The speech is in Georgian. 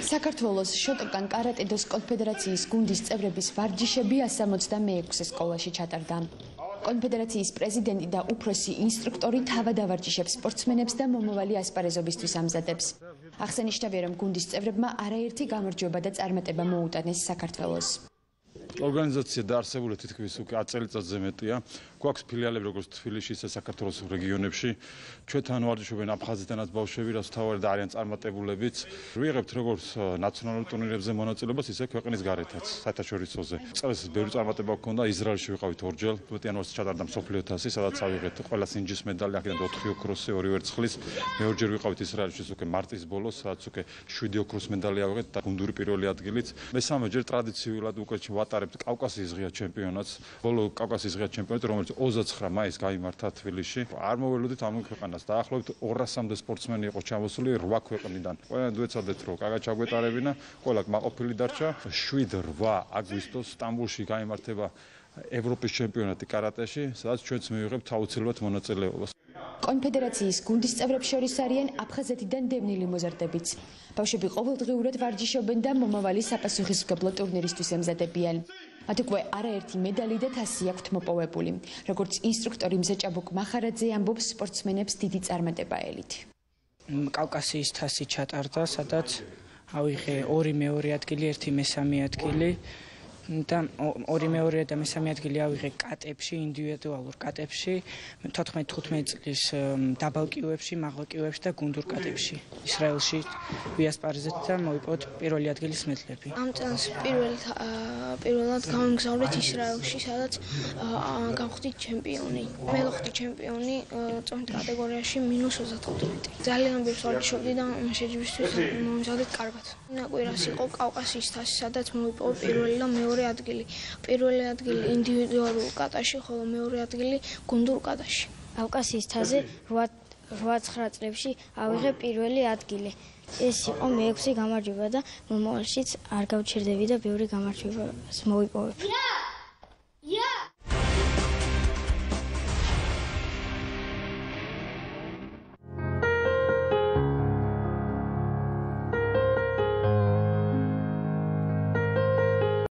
საქართველოს შოტოკან კარატე-დოს კონფედერაციის გუნდის წევრების ვარჯიშები 166 სკოლაში ჩატარდა. კონფედერაციის პრეზიდენტი და უფროსი ინსტრუქტორი თავად ავარჯიშებს სპორტსმენებს და მომავალი ასპარეზობისთვის ამზადებს. აღსანიშნავია, რომ გუნდის წევრებმა არაერთი გამარჯვება და წარმატება მოუტანეს საქართველოს. ორგანიზაცია დაარსებული თითქმის უკვე 10 წელიწადზე მეტია. გვაქვს ფილიალები როგორც თბილისში, ისე საქართველოს რეგიონებში. ჩვენთან ვარჯიშობენ აფხაზეთანაც ბავშვები, რაც თავარად არიან წარმატებულებიც. ვიღებთ როგორც ნაციონალურ ტურნირებზე მონაწილეობას, ისე ქვეყნის გარეთაც, საერთაშორისოზე. წელს ბევრი წარმატება გქონდა, ისრაელში ვიყავით ორჯერ. 5 იანვარს ჩატარდა მსოფლიო თასი, სადაც ავიღეთ ყველა სინჯის медаლი, აქედან 4 ოქროსი, 2 ვერცხლის. მეორჯერ ვიყავით ისრაელში, უკვე მარტის ბოლოს, სადაც უკვე 7 ოქროს медаლი ავიღეთ და გუნდური პირველი ადგილით. მესამეჯერ ტრადიციულად უკვე ვატარებთ კავკასიის ღია ჩემპიონატს. ბოლო კავკასიის ღია ჩემპიონატი, რომელიც 29 მაისს გაიმართა თბილისში. არ მოველოდით ამ ქვეყანას. დაახლოებით 200-მდე სპორტსმენი იყო ჩამოსული 8 ქვეყნიდან. ყველანი ვეცადეთ, რომ კარგად ჩაგვეტარებინა, ყველა კმაყოფილი დარჩა. 7-8 აგვისტოს სტამბულში გაიმართება ევროპის ჩემპიონატი კარატეში, სადაც ჩვენც მივიღებთ აუცილებლად მონაწილეობას. კონფედერაციის გუნდის წევრებს შორის არიან აფხაზეთიდან დევნილი მოზარდებიც. ბავშვები ყოველდღიურად ვარჯიშობენ და მომავალი საპასუხისმგებლო ტურნირისთვის ემზადებიან. მათ უკვე არაერთი медаლი და თასი აქვთ მოპოვებული. როგორც ინსტრუქტორი მზეჭაბუკ მახარაძე ამბობს, სპორტსმენებს დიდი წარმატება ელით. კავკასიის თასი ჩატარდა, სადაც ავიღე 2 მეორე ადგილი, 1 მესამე ადგილი. და 2 მეორე და მესამე ადგილი ავიღე კატებში, ინდივიდუალურ კატებში, 14-15 წლის დაბალ კილოებში, მაღალ კილოებში და გუნდურ კატებში. ისრაელში ვიასპარეზეთ და მოვიპოვეთ პირველი ადგილის მედლები. ამ წელს პირველად გავიმგზავრეთ ისრაელში, სადაც გავხდით ჩემპიონი. მე ვხდი ჩემპიონი წონით კატეგორიაში -35 მეტრი. ძალიან ბევრს ვარჯიშობდი და შეჯიბრისთვის მომზადეთ კარგად. ნაკვირას იყო კავკასიის თასი, სადაც მოვიპოვე პირველი და მეორე ადგილი. პირველი ადგილი ინდივიდუალურ კატაში, ხოლო მეორე ადგილი გუნდურ კატაში. კავკასიის თასზე 8-9 წლებში ავიღე პირველი ადგილი. ეს იყო მე-6 გამარჯვება და მომავალშიც არ გავჩერდები და ბევრი გამარჯვებას მოვიპოვებ.